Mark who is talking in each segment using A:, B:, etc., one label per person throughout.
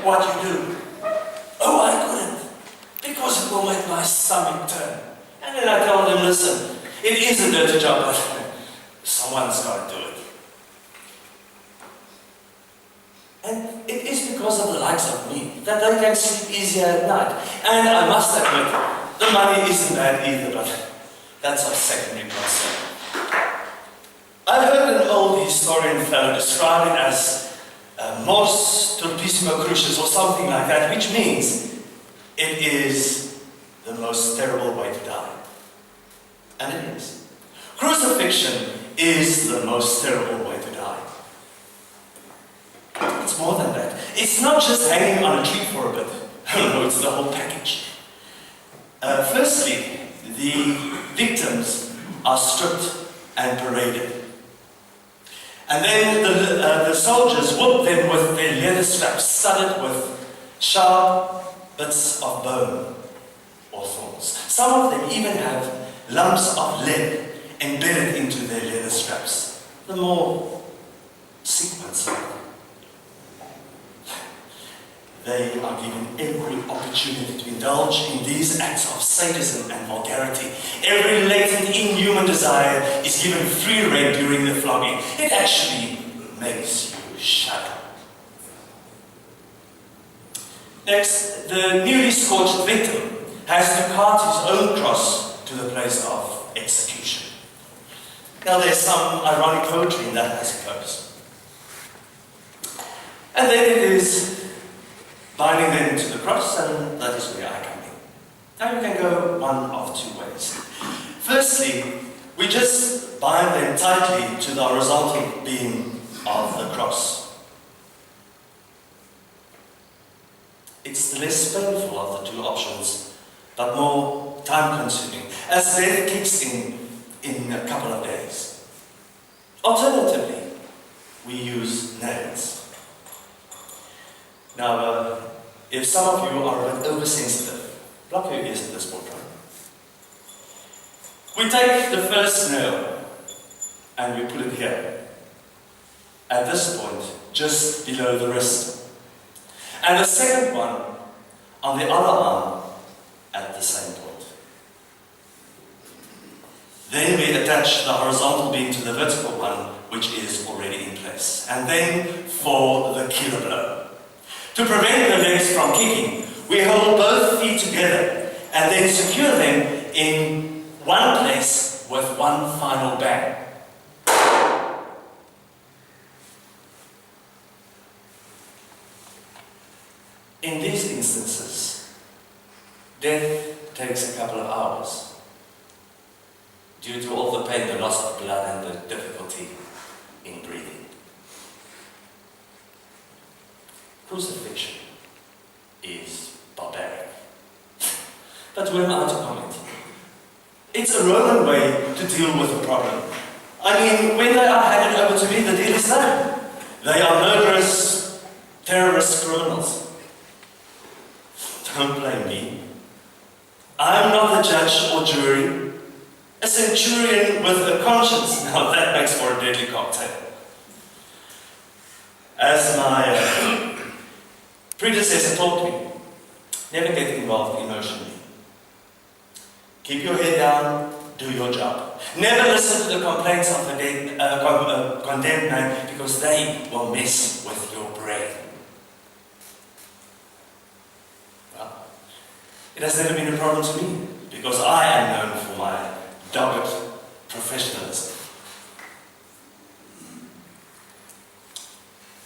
A: what you do. Oh, I couldn't, because it will make my stomach turn. And then I tell them, listen, it is a dirty job, but someone's got to do it. And it is because of the likes of me that they can sleep easier at night. And I must admit, the money isn't bad either, but that's of secondary concern. I heard an old historian fellow describe it as mors turpissima crucis or something like that, which means it is the most terrible way to die. And it is. Crucifixion is the most terrible way to die. It's more than that. It's not just hanging on a tree for a bit. No, it's the whole package. Firstly, the victims are stripped and paraded. And then the soldiers whip them with their leather straps studded with sharp bits of bone or thorns. Some of them even have lumps of lead embedded into their leather straps. The more sick ones. They are given every opportunity to indulge in these acts of sadism and vulgarity. Every latent inhuman desire is given free rein during the flogging. It actually makes you shudder. Next, the newly scorched victim has to cart his own cross to the place of execution. Now there's some ironic poetry in that, I suppose. And then it is binding them to the cross, and that is where I come in. Now you can go one of two ways. Firstly, we just bind them tightly to the horizontal beam of the cross. It's the less painful of the two options, but more time-consuming, as death kicks in a couple of days. Alternatively, we use nails. Now, if some of you are a bit oversensitive, block your ears at this point, right? We take the first nail and we put it here. At this point, just below the wrist. And the second one on the other arm at the same point. Then we attach the horizontal beam to the vertical one, which is already in place. And then for the killer blow. To prevent the legs from kicking, we hold both feet together and then secure them in one place with one final bang. In these instances, death takes a couple of hours due to all the pain, the loss of blood, and the difficulty in breathing. Crucifixion is barbaric. But who am I to comment? It's a Roman way to deal with the problem. I mean, when they are handed over to me, the deal is done. They are murderous, terrorist criminals. Don't blame me. I'm not the judge or jury. A centurion with a conscience. Now that makes for a deadly cocktail. As my predecessor taught me, never get involved emotionally. Keep your head down, do your job. Never listen to the complaints of the condemned man, because they will mess with your brain. Well, it has never been a problem to me, because I am known for my dogged professionalism.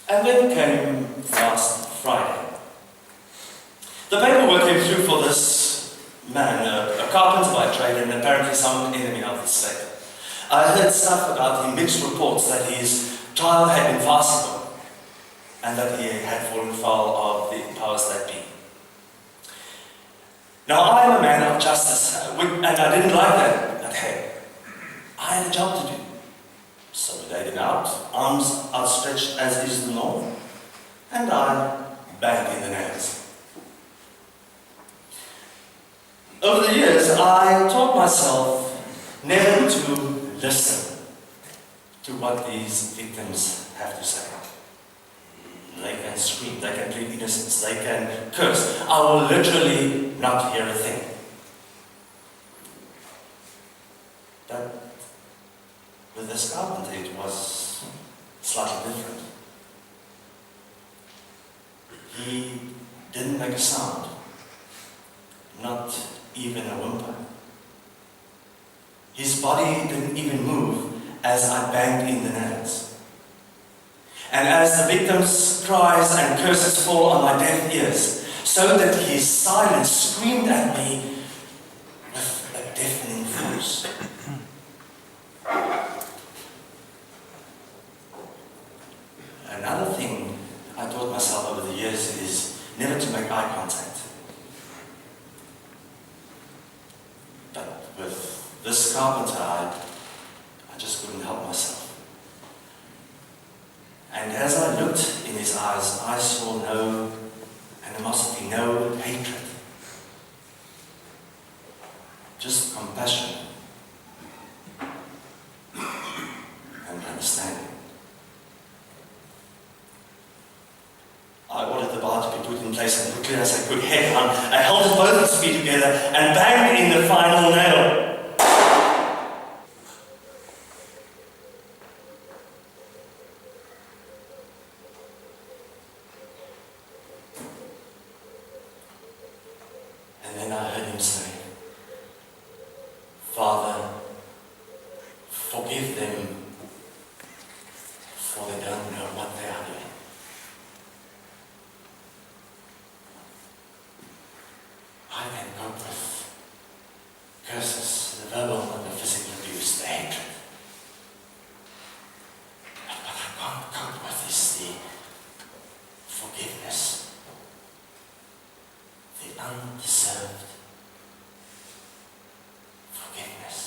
A: And then came last Friday. The paperwork came through for this man, a carpenter by trade and apparently some enemy of the state. I heard stuff about him, mixed reports that his trial had been farcical and that he had fallen foul of the powers that be. Now I am a man of justice, and I didn't like that, but hey, I had a job to do. So we laid him out, arms outstretched as is the norm, and I banged in the nails. Over the years, I taught myself never to listen to what these victims have to say. they can scream, they can plead innocence, they can curse. I will literally not hear a thing. But with this carpenter, it was slightly different. He didn't make a sound, not even a whimper. His body didn't even move as I banged in the nails. And as the victim's cries and curses fall on my deaf ears, so that his silence screamed at me with a deafening force. Another thing I taught myself over the years is never to make eye contact. But with this carpenter, I just couldn't help myself. And as I looked in his eyes, I saw no animosity, no hatred. Just compassion and understanding. I ordered the bar to be put in place, and quickly as I could, head on, I held both his feet together and banged in the final nail. And then I heard him say, "Father, forgive them, for they don't know what they are doing." I can cope with curses, the verbal and the physical abuse, the hatred. But what I can't cope with is the forgiveness, the undeserved forgiveness.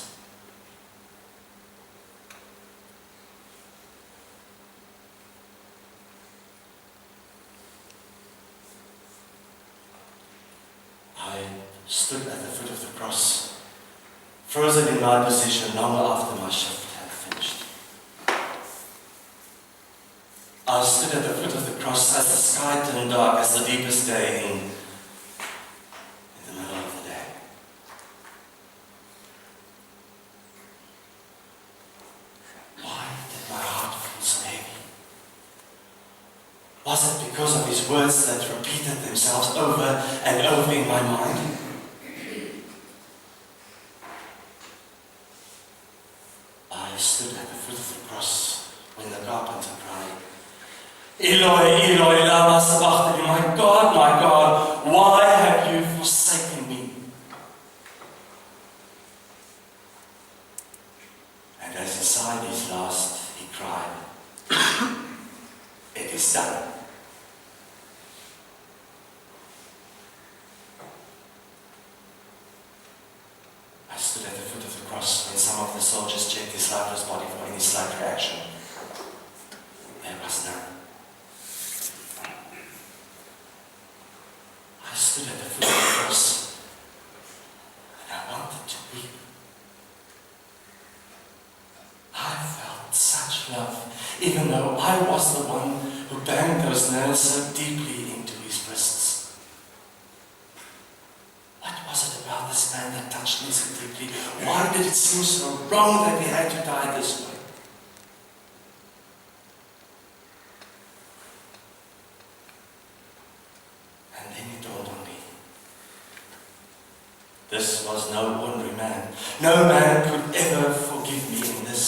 A: I stood at the foot of the cross, frozen in my position long after my shift had finished. I stood at the foot of the cross as the sky turned dark as the deepest day in the middle of the day. Why did my heart feel so heavy? Was it because of his words that repeated themselves over and over in my mind? I stood at the foot of the cross when the carpenter cried, "Eloi, Eloi, lama sabachthani, my God, why have you forsaken me?" And as he sighed his last, he cried, "It is done." I stood at the foot of the cross when some of the soldiers checked his lifeless body for any slight reaction. There was none. I stood at the foot of the cross and I wanted to weep. I felt such love, even though I was the one who banged those nails so deeply into his wrists. What was it about this man that touched me so deeply? Why did it seem so wrong that he had to die this way? And then it dawned on me. This was no ordinary man. No man could ever forgive me in this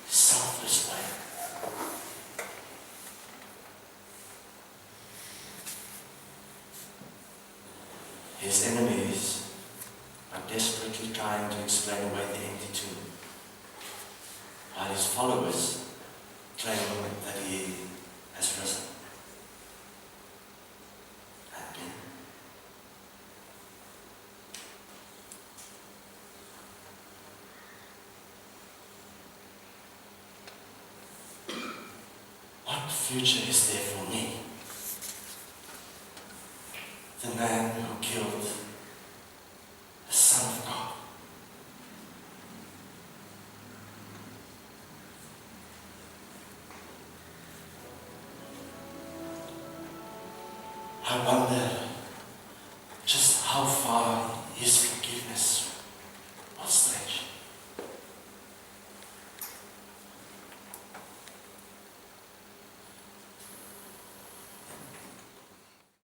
A: selfless way. His enemies are desperately trying to explain away the empty tomb, while his followers claim that he has risen. And what future is there for me? The man who killed the Son of God. I wonder just how far His